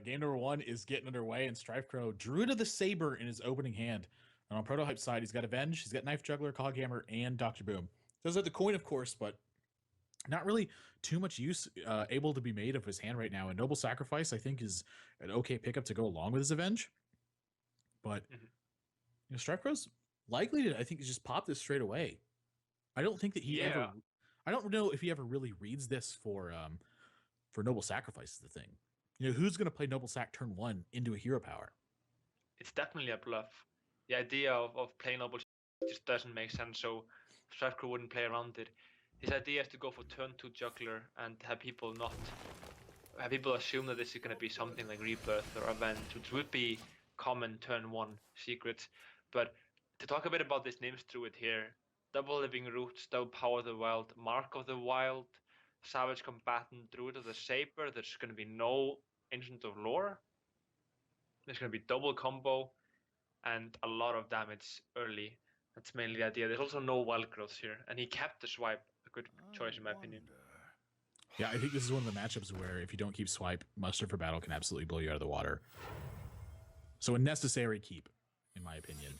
Game number 1 is getting underway, and StrifeCro, Druid of the Saber in his opening hand. And on ProtoHype side, he's got Avenge, he's got Knife Juggler, Coghammer, and Dr. Boom. Does have the coin, of course, but not really too much use able to be made of his hand right now. And Noble Sacrifice, I think, is an okay pickup to go along with his Avenge. But StrifeCro's likely to, I think, just pop this straight away. I don't think that he ever. I don't know if he ever really reads this for Noble Sacrifice is the thing. Who's going to play Noble Sac turn 1 into a hero power? It's definitely a bluff. The idea of playing Noble just doesn't make sense, so StrifeCro wouldn't play around it. His idea is to go for turn 2 Juggler and have people assume that this is going to be something like Rebirth or Avenge, which would be common turn 1 secrets. But to talk a bit about this Nymph Druid here, double Living Roots, double Power of the Wild, Mark of the Wild, Savage Combatant, Druid of the Saber. There's going to be no Ancient of Lore. There's going to be double combo and a lot of damage early. That's mainly the idea. There's also no wild growth here, and he kept the swipe. A good choice in my opinion. Yeah, I think this is one of the matchups where if you don't keep swipe, Muster for Battle can absolutely blow you out of the water. So a necessary keep, in my opinion.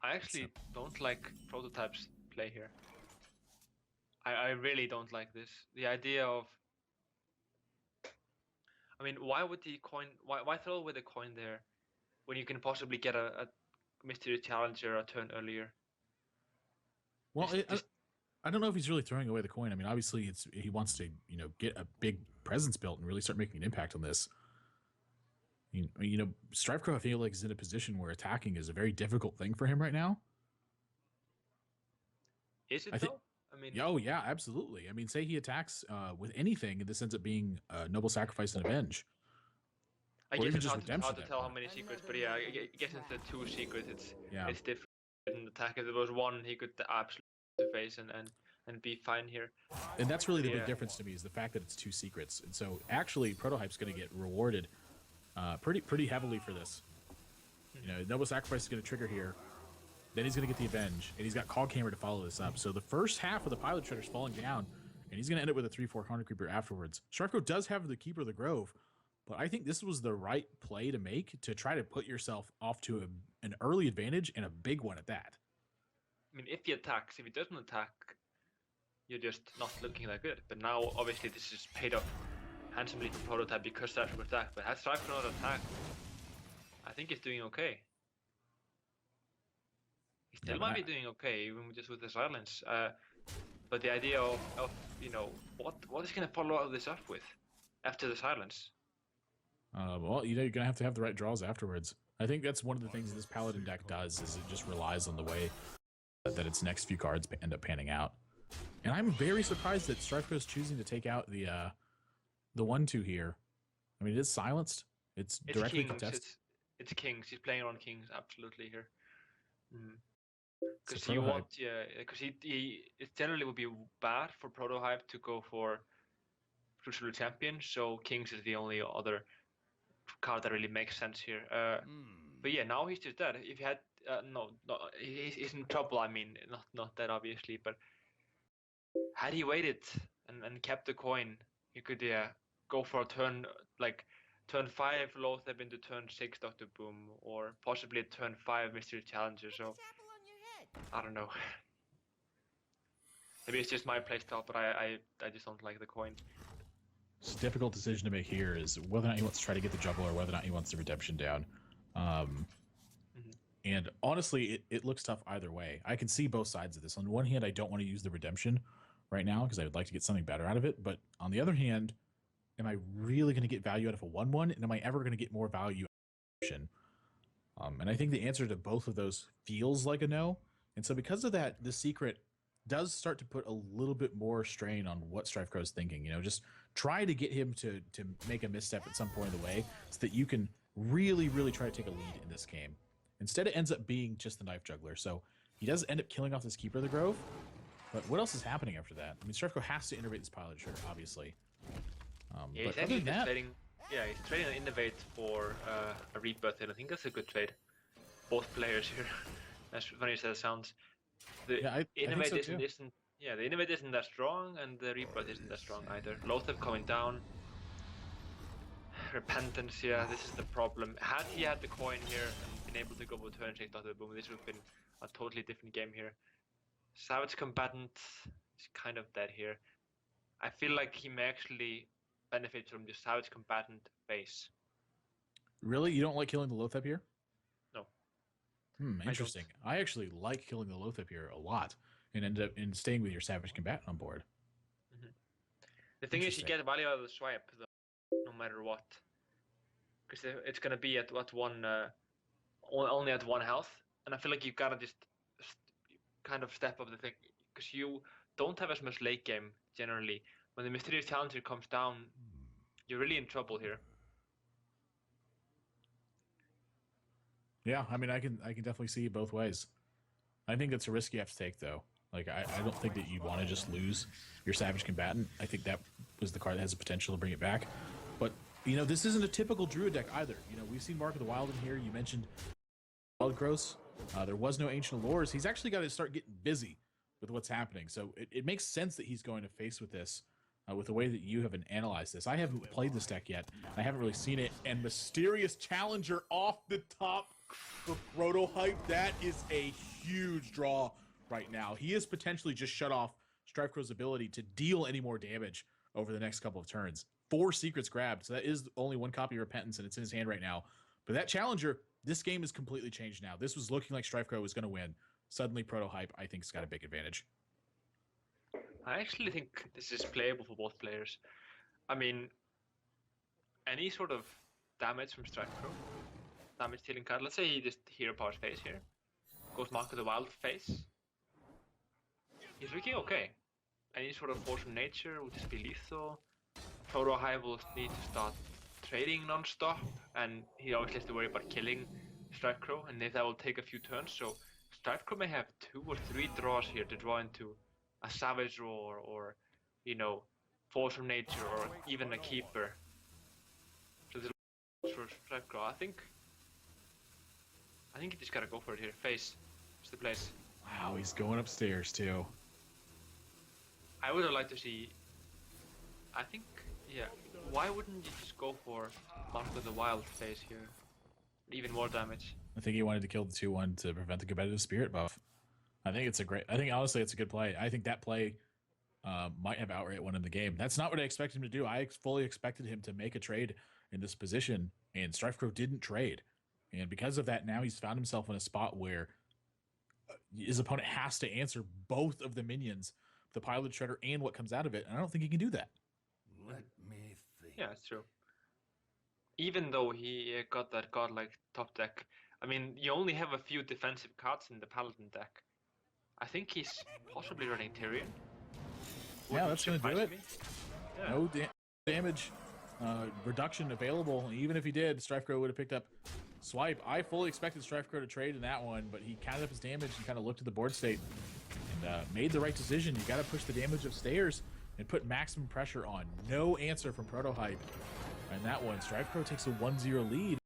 I actually don't like Prototype's play here. I really don't like this. The idea of, I mean, why would the coin? Why throw away the coin there, when you can possibly get a Mystery Challenger a turn earlier? Well, I don't know if he's really throwing away the coin. I mean, obviously, he wants to get a big presence built and really start making an impact on this. StrifeCro, I feel like, is in a position where attacking is a very difficult thing for him right now. Is it though? I mean, oh yeah, absolutely. I mean, say he attacks with anything, and this ends up being Noble Sacrifice and Avenge. I guess it's hard to tell how many secrets, but yeah, I guess it's the 2 secrets. It's different in attack. If there was 1, he could absolutely face and be fine here. And that's really the big difference to me, is the fact that it's 2 secrets. And so actually, ProtoHype's going to get rewarded pretty heavily for this. Noble Sacrifice is going to trigger here. Then he's going to get the Avenge, and he's got Coghammer to follow this up. So the first half of the Pilot Shredder's falling down, and he's going to end up with a 3/4 Corner Creeper afterwards. StrifeCro does have the Keeper of the Grove, but I think this was the right play to make to try to put yourself off to an early advantage, and a big one at that. I mean, if he attacks, if he doesn't attack, you're just not looking that good. But now, obviously, this is paid off handsomely for Prototype because StrifeCro attacked. But has StrifeCro not attacked, I think he's doing okay. He still might be doing okay, even just with the silence. But the idea of what is going to follow all this up with after the silence? Well, you're going to have the right draws afterwards. I think that's one of the things this Paladin deck does, is it just relies on the way that its next few cards end up panning out. And I'm very surprised that StrifeCro is choosing to take out the 1/2 here. I mean, it is silenced. It's directly contested. It's Kings. He's playing around Kings absolutely here. Because it generally would be bad for ProtoHype to go for Crucial Champion, so Kings is the only other card that really makes sense here. But yeah, now he's just dead. If he had he's in trouble. I mean, not that obviously, but had he waited and kept the coin, he could go for a turn like turn 5 Loatheb into turn 6 Dr. Boom, or possibly turn 5 Mystery Challenger. So I don't know. Maybe it's just my playstyle, but I just don't like the coin. It's a difficult decision to make here, is whether or not he wants to try to get the Juggler, or whether or not he wants the Redemption down. And honestly, it looks tough either way. I can see both sides of this. On one hand, I don't want to use the Redemption right now because I would like to get something better out of it. But on the other hand, am I really going to get value out of a 1/1? And am I ever going to get more value out of Redemption? And I think the answer to both of those feels like a no. And so because of that, the secret does start to put a little bit more strain on what StrifeCro is thinking. Just try to get him to make a misstep at some point in the way so that you can really, really try to take a lead in this game. Instead, it ends up being just the Knife Juggler. So he does end up killing off this Keeper of the Grove. But what else is happening after that? I mean, StrifeCro has to innovate this Pilot Shredder, obviously. But other than that, he's trading an Innovate for a Rebirth, and I think that's a good trade. Both players here. As funny as that sounds. The Innovate isn't that strong, and the Rebirth isn't that strong either. Loatheb coming down. Repentance, yeah, this is the problem. Had he had the coin here and been able to go for turn check dot boom, this would have been a totally different game here. Savage Combatant is kind of dead here. I feel like he may actually benefit from the Savage Combatant base. Really? You don't like killing the Loatheb here? No. Interesting. I actually like killing the Loatheb here a lot and end up staying with your Savage Combatant on board. The thing is, you get value out of the swipe, though, no matter what. Because it's going to be at only at 1 health. And I feel like you've got to just kind of step up the thing. Because you don't have as much late game, generally. When the Mysterious Challenger comes down, you're really in trouble here. Yeah, I mean, I can definitely see it both ways. I think that's a risk you have to take, though. Like, I don't think that you want to just lose your Savage Combatant. I think that was the card that has the potential to bring it back. But, you know, this isn't a typical Druid deck either. You know, we've seen Mark of the Wild in here. You mentioned Wild Gross. There was no Ancient Allures. He's actually got to start getting busy with what's happening. So it makes sense that he's going to face with this, with the way that you haven't analyzed this. I haven't played this deck yet. I haven't really seen it. And Mysterious Challenger off the top for ProtoHype. That is a huge draw right now. He has potentially just shut off StrifeCro's ability to deal any more damage over the next couple of turns. 4 secrets grabbed, so that is only 1 copy of Repentance, and it's in his hand right now. But that Challenger, this game is completely changed now. This was looking like StrifeCro was going to win. Suddenly, ProtoHype, I think, has got a big advantage. I actually think this is playable for both players. I mean, any sort of damage from StrifeCro, damage dealing card. Let's say he just Hero Powers face here, goes Mark of the Wild face. He's looking okay. Any sort of Force from Nature would just be lethal. ProtoHype will need to start trading non-stop, and he obviously has to worry about killing StrifeCro, and that will take a few turns. So StrifeCro may have 2 or 3 draws here to draw into a Savage Roar, or, you know, Force from Nature, or even a Keeper. So there's a lot for StrifeCro. I think you just gotta go for it here. Face is the place. Wow, he's going upstairs too. I would have liked to see. I think, yeah. Why wouldn't you just go for Mark of the Wild face here? Even more damage. I think he wanted to kill the 2/1 to prevent the competitive spirit buff. I think honestly it's a good play. I think that play might have outright won him the game. That's not what I expected him to do. I fully expected him to make a trade in this position, and StrifeCro didn't trade. And because of that, now he's found himself in a spot where his opponent has to answer both of the minions, the Pilot Shredder and what comes out of it. And I don't think he can do that. Let me think. Yeah, it's true. Even though he got that godlike top deck, I mean, you only have a few defensive cards in the Paladin deck. I think he's possibly running Tyrion. Yeah, that's going to do it. Yeah. No damage reduction available. Even if he did, StrifeCro would have picked up Swipe. I fully expected StrifeCro to trade in that one, but he counted up his damage and kind of looked at the board state and made the right decision. You got to push the damage upstairs and put maximum pressure on. No answer from ProtoHype. And that one, StrifeCro takes a 1-0 lead.